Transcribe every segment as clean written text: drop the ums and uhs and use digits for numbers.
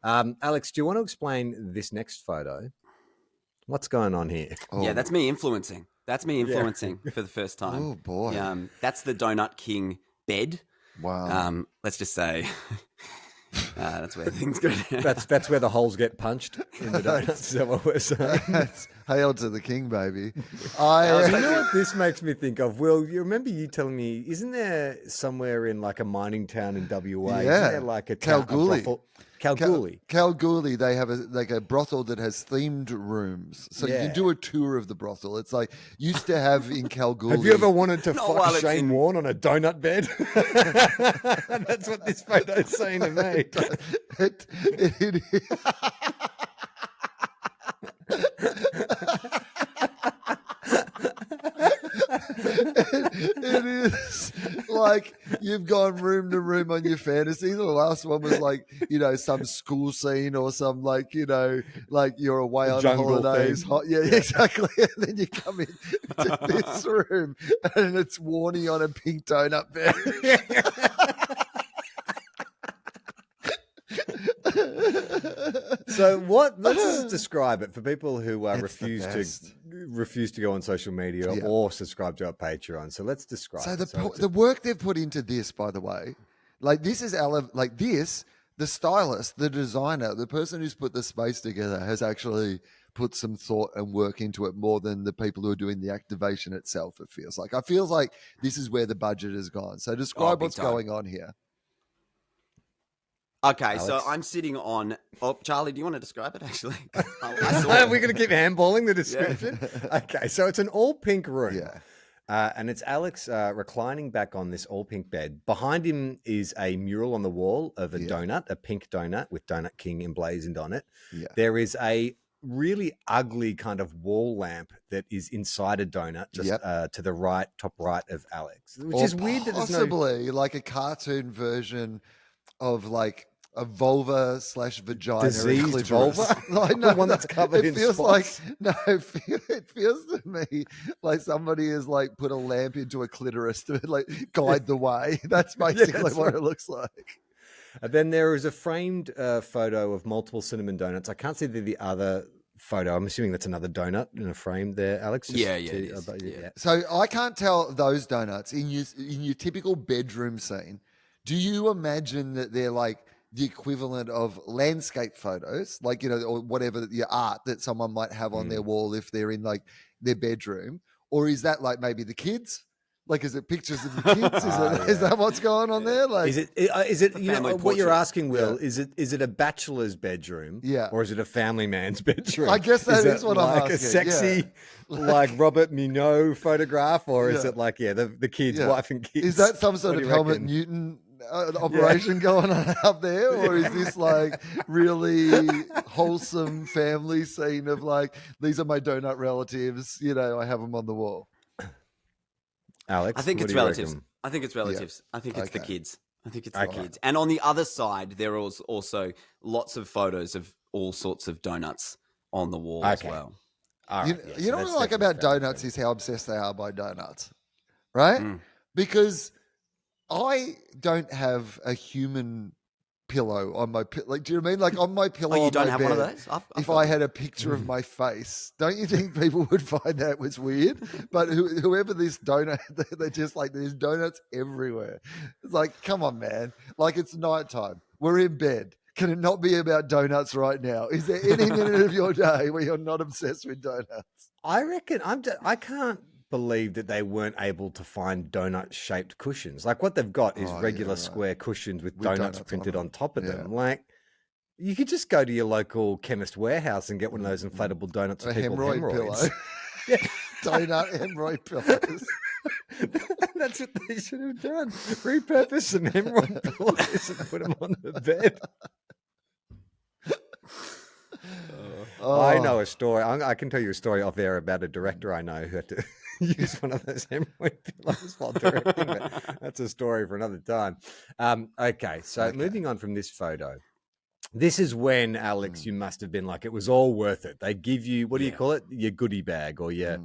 Alex, do you want to explain this next photo? What's going on here? Yeah, that's me influencing. That's me influencing for the first time. Oh, boy. That's the Donut King bed. Wow. Let's just say that's where things go down. That's where the holes get punched in the donuts. Is that what we're saying? Hail to the king, baby. You know what this makes me think of? Will, you remember you telling me, isn't there somewhere in like a mining town in WA? Yeah. Isn't there like a Kalgoorlie. Kalgoorlie. Kalgoorlie, they have a brothel that has themed rooms. So you can do a tour of the brothel. It's like used to have in Kalgoorlie. Have you ever wanted to Not while fuck it's Shane Warne on a donut bed? That's what this photo's saying to me. It is like you've gone room to room on your fantasy. The last one was like, some school scene or some like you're away on Jungle holidays. thing. Yeah, exactly. And then you come in to this room and it's Warnie on a pink donut bed. So let's just describe it for people who refuse to go on social media or subscribe to our Patreon. So let's describe it. So the work they've put into this, by the way, like this is the stylist, the designer, the person who's put the space together has actually put some thought and work into it more than the people who are doing the activation itself, it feels like. I feel like this is where the budget has gone. So describe what's going on here. Okay, Alex? so I'm sitting on. Oh, Charlie, do you want to describe it? Actually, we're going to keep handballing the description. Yeah. Okay, so it's an all pink room. Yeah. And it's Alex reclining back on this all pink bed. Behind him is a mural on the wall of a donut, a pink donut with Donut King emblazoned on it. Yeah. There is a really ugly kind of wall lamp that is inside a donut, just to the top right of Alex, which is weird. Possibly like a cartoon version of like a vulva / vagina, diseased vulva, the one that's covered in spots. It feels to me like somebody has like put a lamp into a clitoris to like guide the way. That's basically what it looks like. And then there is a framed photo of multiple cinnamon donuts. I can't see the other photo. I'm assuming that's another donut in a frame there, Alex. Yeah. So I can't tell those donuts in your typical bedroom scene. Do you imagine that they're like the equivalent of landscape photos, like, or whatever your art that someone might have on their wall if they're in like their bedroom? Or is that like maybe the kids? Like, is it pictures of the kids? Is that what's going on there? Like, is it what you're asking, Will? Yeah. Is it a bachelor's bedroom? Yeah. Or is it a family man's bedroom? I guess that is what I'm asking. Like a sexy, like Robert Minot photograph, or is it like, the kids, wife and kids? Is that some sort of Helmut Newton operation going on up there, or is this like really wholesome family scene of like, these are my donut relatives, I have them on the wall? Alex, I think it's relatives. I think it's relatives. I think it's the kids. I think it's the kids. And on the other side, there are also lots of photos of all sorts of donuts on the wall as well. You know what I like about donuts is how obsessed they are by donuts, right? Because I don't have a human pillow on my pillow. Like, do you know what I mean? Like on my pillow. Oh, you don't have bed, one of those? if I had a picture of my face, don't you think people would find that was weird? But whoever this donut, they're just like, there's donuts everywhere. It's like, come on, man. Like, it's nighttime. We're in bed. Can it not be about donuts right now? Is there any minute of your day where you're not obsessed with donuts? I reckon I can't believe that they weren't able to find donut-shaped cushions. Like, what they've got is regular square cushions with donuts printed on top of them. Like, you could just go to your local chemist warehouse and get one of those inflatable donuts for people with hemorrhoids. Pillow. Donut hemorrhoid pillows. That's what they should have done. Repurpose some hemorrhoid pillows and put them on the bed. I know a story. I can tell you a story off air about a director I know who had to use one of those hemorrhoid pillows while directing, but that's a story for another time. Okay, so moving on from this photo. This is when, Alex, you must have been like, it was all worth it. They give you, what do you call it? Your goodie bag or your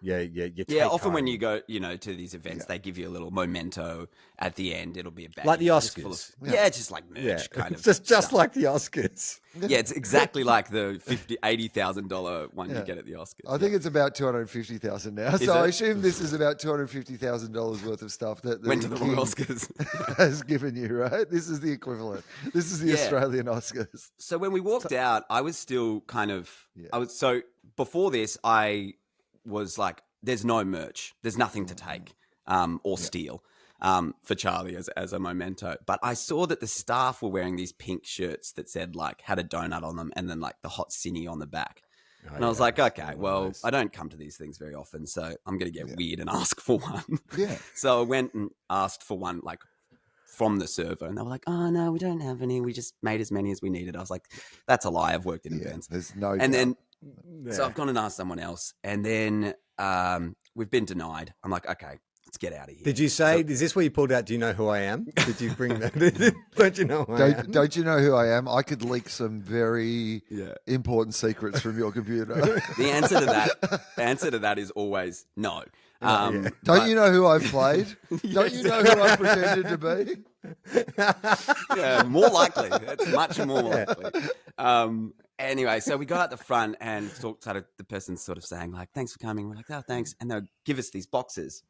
Yeah, often when you go, to these events, they give you a little memento at the end. It'll be a bag. Like the Oscars. Just like merch kind of just like the Oscars. Yeah, it's exactly like the $80,000 one you get at the Oscars. I think it's about $250,000 now. So I assume this is about $250,000 worth of stuff that went to the wrong Oscars has given you, right? This is the equivalent. This is the Australian Oscars. So when we walked out, I was still kind of so before this I was like, there's no merch, there's nothing to take or steal for Charlie as a memento. But I saw that the staff were wearing these pink shirts that said like had a donut on them and then like the hot cine on the back. And I was like, okay, well, I don't come to these things very often, so I'm going to get weird and ask for one. Yeah. So I went and asked for one like from the server, and they were like, oh no, we don't have any, we just made as many as we needed. I was like, that's a lie, I've worked in events. There's no and then so I've gone and asked someone else, and then we've been denied. I'm like, okay, let's get out of here. Did you say, is this where you pulled out, do you know who I am? Did you bring that? Don't you know who I am? Don't you know who I am? I could leak some very important secrets from your computer. The answer to that is always no. Don't you know who I've played? Don't you know who I pretended to be? Yeah, more likely. That's much more likely. Anyway, so we got out the front and started the person sort of saying like, thanks for coming. We're like, oh, thanks. And they'll give us these boxes.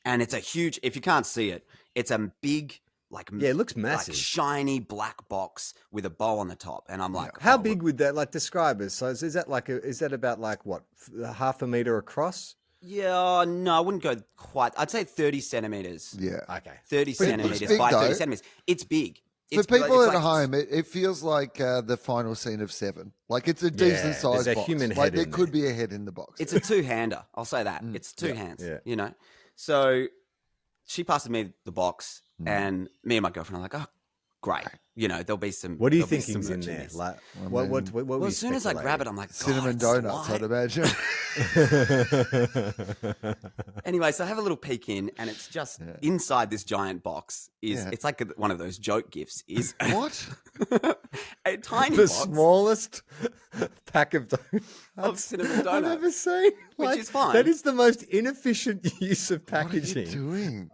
And it's a huge, if you can't see it, it's a big, like, it looks massive, like shiny black box with a bow on the top. And I'm like, how big would that, like, describe it? So is that like, is that about like what, half a meter across? Yeah, no, I wouldn't go quite. I'd say 30 centimeters. Yeah. Okay. 30 centimeters by 30 centimeters. It's big. For people at home, it feels like the final scene of Seven. Like it's a decent size box. Human head like there could be a head in the box. It's a two-hander. I'll say that. It's two hands, So she passes me the box and me and my girlfriend are like, oh, great. There'll be some. What do you think is in there? Like, well, as soon as I grab it, I'm like, cinnamon donuts, I'd imagine. Anyway, so I have a little peek in, and it's just inside this giant box. It's like one of those joke gifts. Is what? A tiny the box smallest pack of donuts of cinnamon donuts I've ever seen, which is fine. That is the most inefficient use of packaging. What are you doing?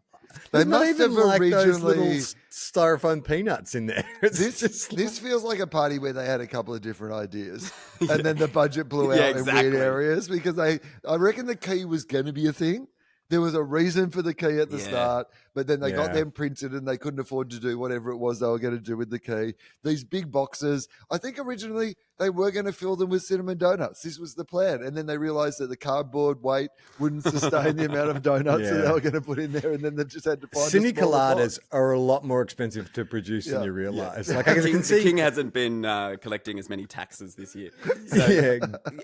They must have like those little styrofoam peanuts in there. This feels like a party where they had a couple of different ideas, and then the budget blew out in weird areas because I reckon the key was going to be a thing. There was a reason for the key at the start, but then they got them printed and they couldn't afford to do whatever it was they were going to do with the key. These big boxes, I think originally they were going to fill them with cinnamon donuts. This was the plan. And then they realized that the cardboard weight wouldn't sustain the amount of donuts that they were going to put in there. And then they just had to find Cine coladas are a lot more expensive to produce than you realize. Like I can see, the King hasn't been collecting as many taxes this year. So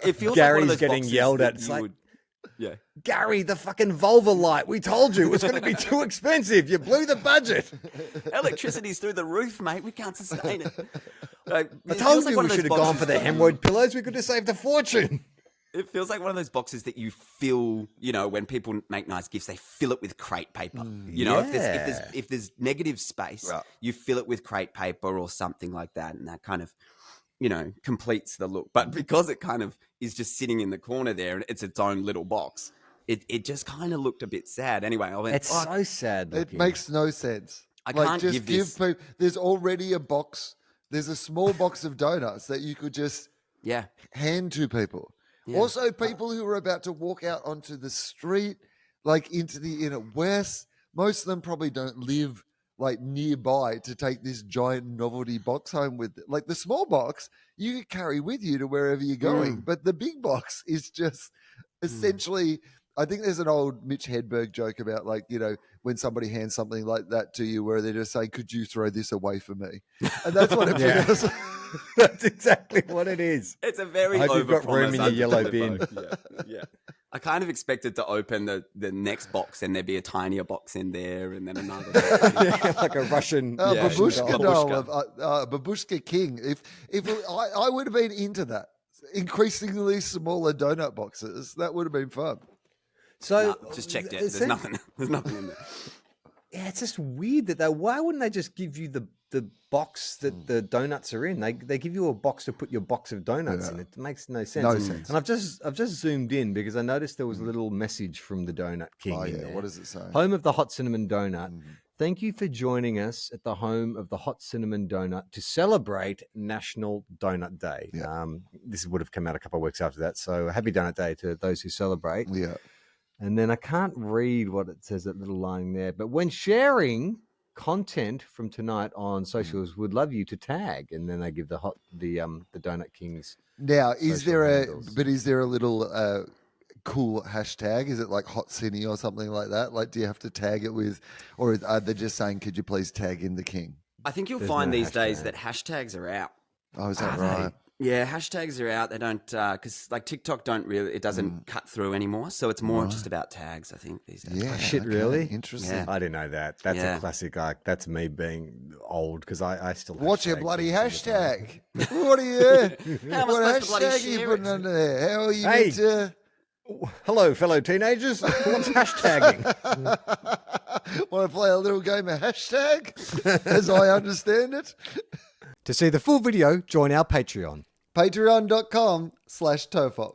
it feels Gary's like one of those getting yelled at. It's like, Gary, the fucking vulva light. We told you it was going to be too expensive. You blew the budget. Electricity's through the roof, mate. We can't sustain it. I told you we should have gone for the hemorrhoid pillows. We could have saved a fortune. It feels like one of those boxes that you fill, when people make nice gifts, they fill it with crepe paper. If there's negative space, you fill it with crepe paper or something like that. And that kind of, completes the look. But because it kind of is just sitting in the corner there and it's its own little box, it just kind of looked a bit sad. Anyway, I went, it's so sad looking. It makes no sense. I can't just give this. People, there's already a box. There's a small box of donuts that you could just hand to people. Yeah. Also, people who are about to walk out onto the street, like into the inner west, most of them probably don't live like nearby to take this giant novelty box home with it. Like the small box you could carry with you to wherever you're going, but the big box is just essentially. I think there's an old Mitch Hedberg joke about like, when somebody hands something like that to you where they're just saying, could you throw this away for me? And that's what it feels. That's exactly what it is. It's a very I hope you've got room in your yellow bin. Yeah. I kind of expected to open the next box and there'd be a tinier box in there and then another box. Like a Russian babushka doll of Babushka King. If I would have been into that. Increasingly smaller donut boxes. That would have been fun. So just checked it. There's nothing in there. Yeah, it's just weird that why wouldn't they just give you the the box that the donuts are in. They give you a box to put your box of donuts in. It makes no sense. No sense. And I've just zoomed in because I noticed there was a little message from the Donut King. Oh, in yeah. there. What does it say? Home of the hot cinnamon donut. Thank you for joining us at the home of the hot cinnamon donut to celebrate National Donut Day. Yeah. This would have come out a couple of weeks after that. So happy Donut Day to those who celebrate. Yeah. And then I can't read what it says, that little line there. But when sharing content from tonight on socials, would love you to tag. And then they give the Donut King's. Now, is social there handles. is there a little cool hashtag? Is it like Hot Cine or something like that? Like, do you have to tag it with, or are they just saying, could you please tag in the king? I think you'll There's find no these days hashtag. that hashtags are out. Oh, is that right? Yeah, hashtags are out. They don't, because like TikTok it doesn't cut through anymore. So it's more just about tags, I think, these days. Yeah. Oh, shit, really? Interesting. Yeah. I didn't know that. That's a classic. That's me being old because I still What's your hashtag bloody things all the time. hashtag? What are you? How am I What supposed to bloody hashtag are you share putting it? under there? How are you Hey. meant to? Hello, fellow teenagers. What's hashtagging? Want to play a little game of hashtag, as I understand it? To see the full video, join our Patreon. Patreon.com/TOFOP.